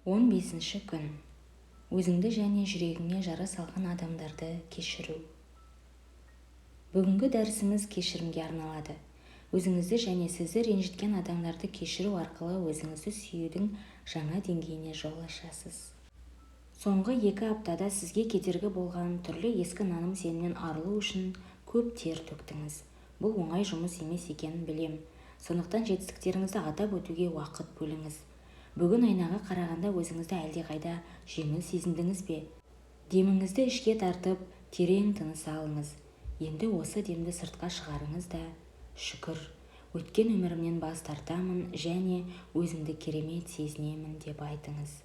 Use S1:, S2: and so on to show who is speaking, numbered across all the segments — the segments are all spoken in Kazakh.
S1: 15-ші күн. Өзіңді және жүрегіңе жара салған адамдарды кешіру. Бүгінгі дәрісіміз кешірімге арналады. Өзіңізді және сізді ренжіткен адамдарды кешіру арқылы өзіңізді сүюдің жаңа деңгейіне жол ашасыз. Соңғы 2 аптада сізге кедергі болған түрлі ескі наным-сенімнен арылу үшін көп тер төктіңіз. Бұл оңай жұмыс емес екенін білем. Сондықтан жетістіктеріңізді атап өтуге уақыт бөліңіз. Бүгін айнаға қарағанда өзіңізді әлдеқайда жеңіл сезіндіңіз бе? Деміңізді ішке тартып, терең тыныс алыңыз. Енді осы демді сыртқа шығарыңыз да, шүкір, өткен өмірімнен бас тартамын және өзімді керемет сезінемін деп айтыңыз.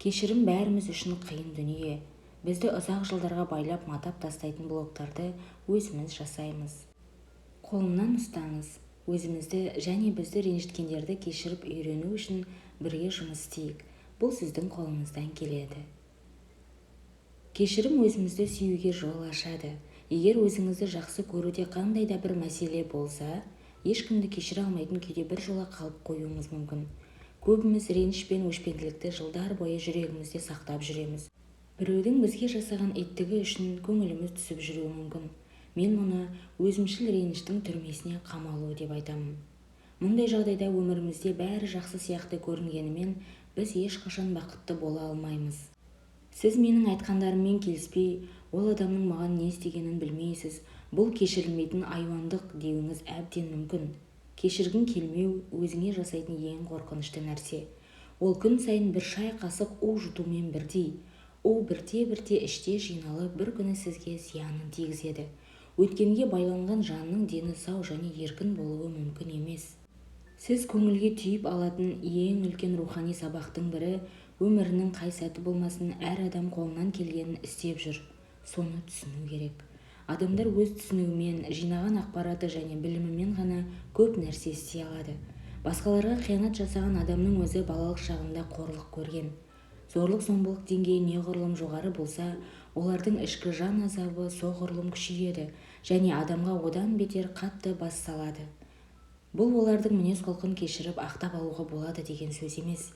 S1: Кешірім бәріміз үшін қиын дүние. Бізді ұзақ жылдарға байлап матап тастайтын блоктарды өзіміз жасаймыз. Қолымнан ұстаңыз. Өзімізді және бізді ренжіткендерді кешіріп үйрену үшін бірге жұмыс істейік. Бұл сіздің қолыңыздан келеді. Кешірім өзімізді сүюге жол ашады. Егер өзіңізді жақсы көруде қандай да бір мәселе болса, ешкімді кешіре алмайтын күйде бір жола қалып қоюыңыз мүмкін. Көбіміз реніш пен өшпенділікті жылдар бойы жүрегімізде сақтап жүреміз. Біреудің бізге жасаған иттігі үшін көңіліміз түсіп жүруі мүмкін. Мен мұны өзімшіл реніштің түрмесіне қамалу деп айтамын. Мұндай жағдайда өмірімізде бәрі жақсы сияқты көрінгенімен, біз ешқашан бақытты бола алмаймыз. Сіз менің айтқандарыммен келіспей, ол адамның маған не істегенін білмейсіз. Бұл кешірілмейтін айуандық деуіңіз әбден мүмкін. Кешіргің келмеу өзіңе жасайтын ең қорқынышты нәрсе. Ол күн сайын бір шай қасық у жұтумен бірдей. У бірте-бірте іште жиналып, бір күні сізге зиянын тигізеді. Өткенге байланған жанның дені сау және еркін болуы мүмкін емес. Сіз көңілге түйіп алатын ең үлкен рухани сабақтың бірі, өмірінің қай сәті болмасын әр адам қолынан келгенін істеп жүр. Соны түсіну керек. Адамдар өз түсінігімен, жинаған ақпараты және білімімен ғана көп нәрсе істей алады. Басқаларға қиянат жасаған адамның өзі балалық шағында қорлық көрген. Зорлық-зомбылық деңгейі неғұрлым жоғары болса, олардың ішкі жан азабы соғұрлым күшейеді және адамға одан бетер қатты бас салады. Бұл олардың мінез-құлқын кешіріп ақтап алуға болады деген сөз емес.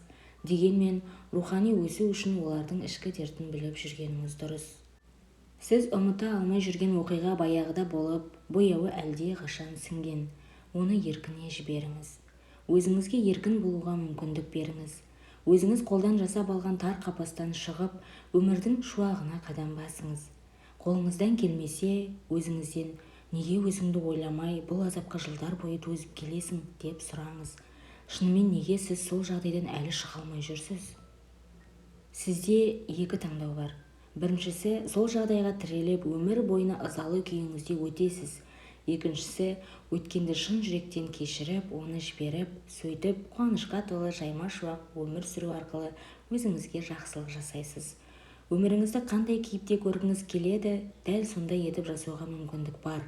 S1: Дегенмен, рухани өсу үшін олардың ішкі дертін біліп жүргеніңіз дұрыс. Сіз ұмыта алмай жүрген оқиға баяғыда болып, бояуы әлде қашан сіңген. Оны еркіне жіберіңіз. Өзіңізге еркін болуға мүмкіндік беріңіз. Өзіңіз қолдан жасап алған тар қапастан шығып, өмірдің шуағына қадам басыңыз. Қолыңыздан келмесе, өзіңізден неге өзіңді ойламай, бұл азапқа жылдар бойы төзіп келесің деп сұраңыз. Шынымен неге сіз сол жағдайдан әлі шыға алмай жүрсіз? Сізде 2 таңдау бар. Біріншісі, сол жағдайға тіреліп, өмір бойына ызалы күйіңізде өтесіз. Екіншісі, өткенді шын жүректен кешіріп, оны жіберіп, сөйтіп, қуанышқа толы жайма-шуақ өмір сүру арқылы өзіңізге жақсылық жасайсыз. Өміріңізді қандай кейіпте көргіңіз келеді, дәл сондай етіп жасауға мүмкіндік бар.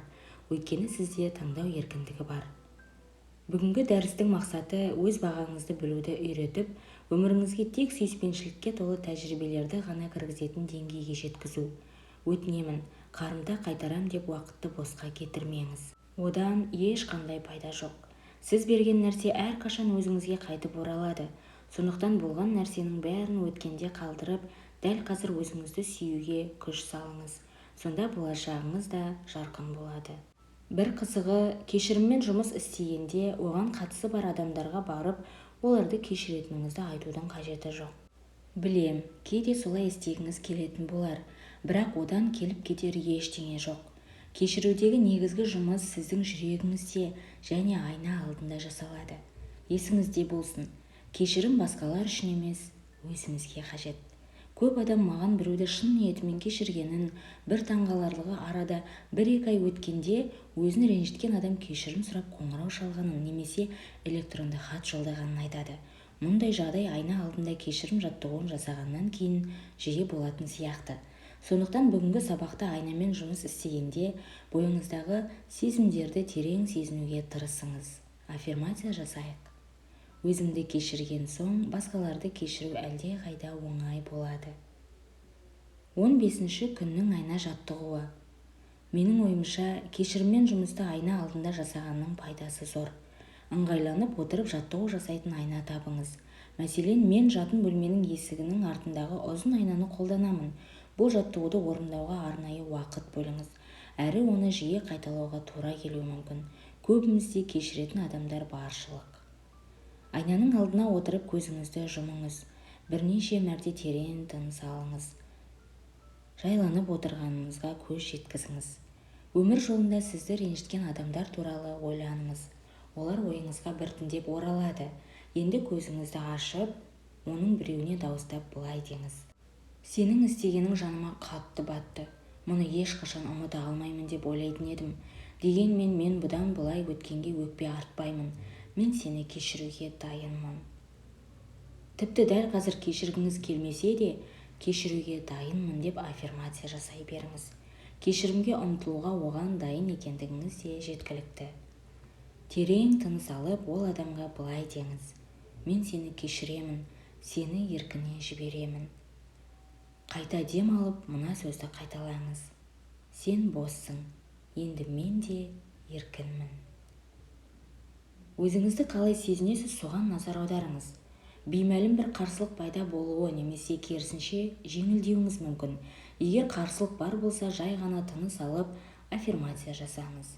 S1: Өйткені сізде таңдау еркіндігі бар. Бүгінгі дәрістің мақсаты өз бағаңызды білуді үйретіп, өміріңізге тек сүйіспеншілікке толы тәжірибелерді ғана кіргізетін деңгейге жеткізу. Өтінемін, қарымта қайтарам деп уақытты босқа кетірмеңіз. Одан ешқандай пайда жоқ. Сіз берген нәрсе әрқашан өзіңізге қайтып оралады. Сондықтан болған нәрсенің бәрін өткенде қалдырып, дәл қазір өзіңізді сүюге күш салыңыз. Сонда болашағыңыз да жарқын болады. Бір қызығы, кешіріммен жұмыс істегенде оған қатысы бар адамдарға барып, оларды кешіретініңізді айтудың қажеті жоқ. Білем, кейде солай істегіңіз келетін болар, бірақ одан келіп кетер ештеңе жоқ. Кешірудегі негізгі жұмыс сіздің жүрегіңізде және айна алдында жасалады. Есіңізде болсын, кешірім басқалар үшін емес, өзіңізге қажет. Көп адам маған біреуді шын ниетімен кешіргенін, бір таңғаларлығы арада 1-2 ай өткенде өзін ренжіткен адам кешірім сұрап қоңырау шалғанын немесе электронды хат жолдағанын айтады. Мұндай жағдай айна алдында кешірім жаттығуын жасағаннан кейін жиі болатын сияқты. Сондықтан бүгінгі сабақта айнамен жұмыс істегенде бойыңыздағы сезімдерді терең сезінуге тырысыңыз. Аффирмация жасайық. Өзімді кешірген соң, басқаларды кешіру әлде қайда оңай болады. 15-ші күннің айна жаттығуы. Менің ойымша, кешіріммен жұмысты айна алдында жасағанның пайдасы зор. ыңғайланып отырып жаттығу жасайтын айна табыңыз. Мәселен, мен жатын бөлменің есігінің артындағы ұзын айнаны қолданамын. Бұл жаттығуды орындауға арнайы уақыт бөліңіз. Әрі оны жиі қайталауға тура келуі мүмкін. Көбімізде кешіретін адамдар баршылық. Айнаның алдына отырып көзіңізді жұмыңыз. Бірнеше мәрте терең тыныс алыңыз. Жайланып отырғаныңызға көз жеткізіңіз. Өмір жолында сізді ренжіткен адамдар туралы ойланыңыз. Олар ойыңызға біртіндеп оралады. Енді көзіңізді ашып, оның біреуіне дауыстап былай деңіз: сенің істегенің жаныма қатты батты. Мұны ешқашан ұмыта алмаймын деп ойлайтын едім. Дегенмен мен бұдан былай өткенге өкпе артпаймын. Мен сені кешіруге дайынмын. Тіпті дәл қазір кешіргіңіз келмесе де, кешіруге дайынмын деп аффирмация жасай беріңіз. Кешірімге ұмтылуға оған дайын екендігіңіз де жеткілікті. Терең тыныс алып, ол адамға былай деңіз: мен сені кешіремін, сені еркіне жіберемін. Қайта дем алып, мына сөзді қайталаңыз: сен боссың, енді мен де еркінмін. Өзіңізді қалай сезінесіз, соған назар аударыңыз. Беймәлім бір қарсылық пайда болуы немесе керісінше жеңілдеуіңіз мүмкін. Егер қарсылық бар болса, жай ғана тыныс алып, аффирмация жасаңыз: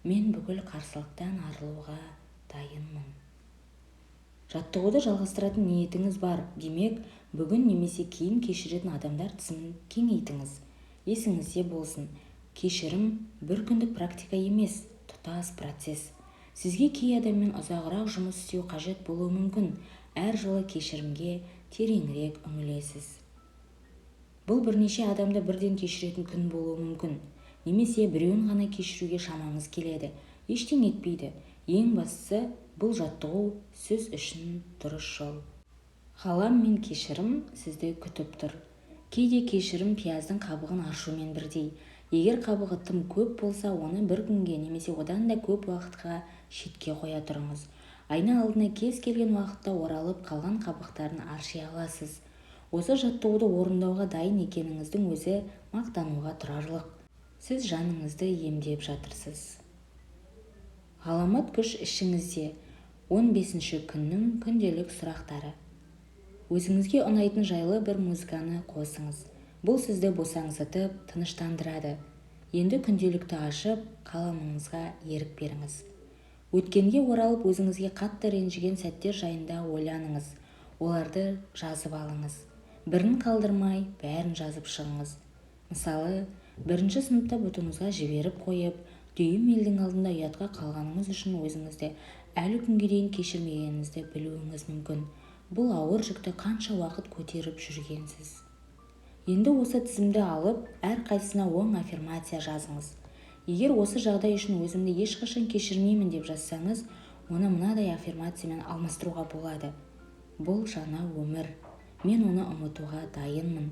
S1: мен бүкіл қарсылықтан арылуға дайынмын. Жаттығуды жалғастыратын ниетіңіз бар, демек, бүгін немесе кейін кешіретін адамдар тізімін кеңейтіңіз. Есіңізде болсын, кешірім бір күндік практика емес, тұтас процесс. Сізге кей адаммен ұзағырақ жұмыс істеу қажет болуы мүмкін. Әр жолы кешірімге тереңірек үңілесіз. Бұл бірнеше адамды бірден кешіретін күн болуы мүмкін. Немесе біреуін ғана кешіруге шамаңыз келеді. Ештеңе етпейді. Ең бастысы, бұл жаттығу сіз үшін дұрыс жол. Ғалам мен кешірім сізді күтіп тұр. Кейде кешірім пияздың қабығын аршумен бірдей. Егер қабығы тым көп болса, оны бір күнге немесе одан да көп уақытқа шетке қоя тұрыңыз. Айна алдына кез келген уақытта оралып қалған қабықтарын арши аласыз. Осы жаттығуды орындауға дайын екеніңіздің өзі мақтануға тұрарлық. Сіз жаныңызды емдеп жатырсыз. Ғаламат күш ішіңізде. 15-ші күннің күнделік сұрақтары. Өзіңізге ұнайтын жайлы бір музыканы қосыңыз. Бұл сізді босаңсытып, тыныштандырады. Енді күнделікті ашып, қаламыңызға ерік беріңіз. Өткенге оралып, өзіңізге қатты ренжіген сәттер жайында ойланыңыз. Оларды жазып алыңыз. Бірін қалдырмай, бәрін жазып шығыңыз. Мысалы, 1-ші сыныпта бұтыңызға жіберіп қойып, дүйім елдің алдында ұятқа қалғаныңыз үшін өзіңізді әлі күнге дейін кешірмегеніңізді білуіңіз мүмкін. Бұл ауыр жүкті қанша уақыт көтеріп жүргенсіз. Енді осы тізімді алып, әрқайсысына оң аффирмация жазыңыз. Егер осы жағдай үшін өзімді ешқашан кешірмеймін деп жазсаңыз, оны мынадай аффирмациямен алмастыруға болады: бұл жаңа өмір. Мен оны ұмытуға дайынмын.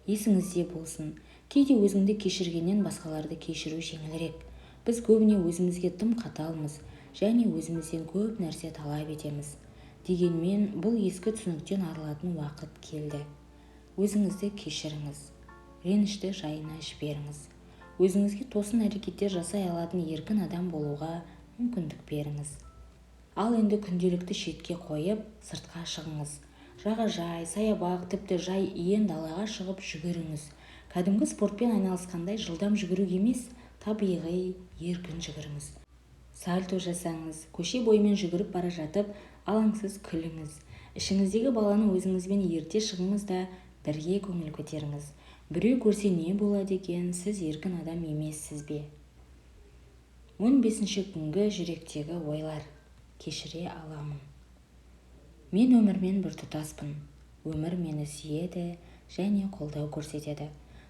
S1: Есіңізде болсын, кейде өзіңді кешіргеннен басқаларды кешіру жеңілірек. Біз көбіне өзімізге тым қаталмыз және өзімізден көп нәрсе талап етеміз. Дегенмен, бұл ескі түсініктен арылатын уақыт келді. Өзіңізді кешіріңіз. Ренішті жайына жіберіңіз. Өзіңізге тосын әрекеттер жасай алатын еркін адам болуға мүмкіндік беріңіз. Ал енді күнделікті шетке қойып, сыртқа шығыңыз. Жағажай, саябақ, тіпті жай иен далаға шығып жүгіріңіз. Кәдімгі спортпен айналысқандай жылдам жүгіру емес, табиғи, еркін жүгіріңіз. Сальто жасаңыз, көше бойымен жүгіріп бара жатып, алаңсыз күліңіз. Ішіңіздегі баланы өзіңізбен ерте шығыңыз да бірге көңіл көтеріңіз. Біреу көрсе не болады екен, сіз еркін адам емессіз бе? 15-ші күнгі жүректегі ойлар. Кешіре аламын. Мен өмірмен біртұтаспын. Өмір мені сүйеді және қолдау көрсетеді.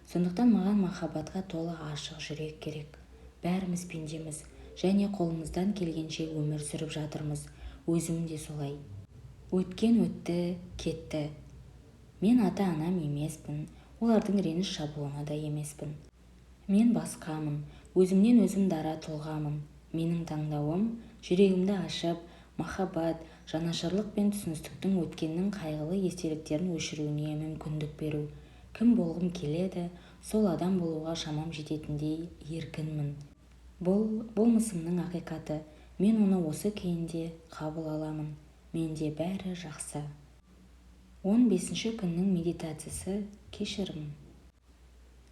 S1: Сондықтан маған махаббатқа толы ашық жүрек керек. Бәріміз пендеміз және қолымыздан келгенше өмір сүріп жатырмыз. Өзім де солай. Өткен өтті, кетті. Мен ата-анам емеспін, олардың реніш шабуына да емеспін. Мен басқамын, өзімнен өзім дара тұлғамын. Менің таңдауым жүрегімді ашып, махаббат, жанашырлық пен түсіністіктің өткеннің қайғылы естеліктерін өшіруіне мүмкіндік беру. Кім болғым келеді, сол адам болуға шамам жететіндей еркінмін. Бұл болмысымның ақиқаты. Мен оны осы күйінде қабыл аламын. Менде бәрі жақсы. 15-ші күннің медитациясы кешірім.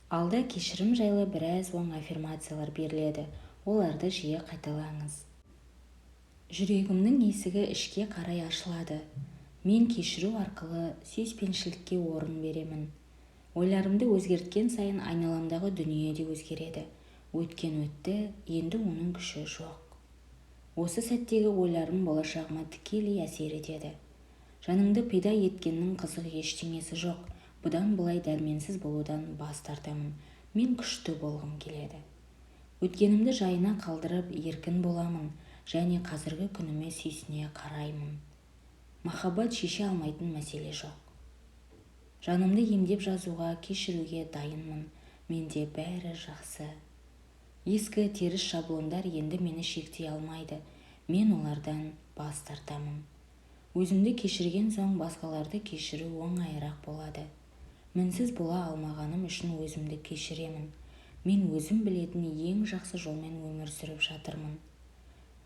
S1: Алда кешірім жайлы біраз оң аффирмациялар беріледі. Оларды жиі қайталаңыз. Жүрегімнің есігі ішке қарай ашылады. Мен кешіру арқылы сүйіспеншілікке орын беремін. Ойларымды өзгерткен сайын айналамдағы дүние де өзгереді. Өткен өтті, енді оның күші жоқ. Осы сәттегі ойларым болашағыма тікелей әсер етеді. Жаныңды пида еткеннің қызық ештеңесі жоқ. Бұдан былай дәрменсіз болудан бас тартамын. Мен күшті болғым келеді. Өткенімді жайына қалдырып еркін боламын және қазіргі күніме сүйсіне қараймын. Махаббат шеше алмайтын мәселе жоқ. Жанымды емдеп жазуға, кешіруге дайынмын. Менде бәрі жақсы. Ескі теріс шаблондар енді мені шектей алмайды. Мен олардан бас тартамын. Өзімді кешірген соң басқаларды кешіру оңайырақ болады. Мінсіз бола алмағаным үшін өзімді кешіремін. Мен өзім білетін ең жақсы жолмен өмір сүріп жатырмын.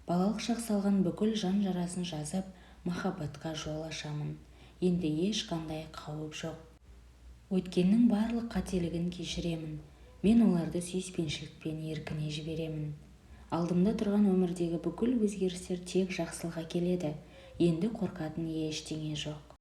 S1: Балалық шақ салған бүкіл жан жарасын жазып, махаббатқа жол ашамын. Енді ешқандай қауіп жоқ. Өткеннің барлық қателігін кешіремін. Мен оларды сүйіспеншілікпен еркіне жіберемін. Алдымда тұрған өмірдегі бүкіл өзгерістер тек жақсылық әкеледі. Енді қорқатын ештеңе жоқ.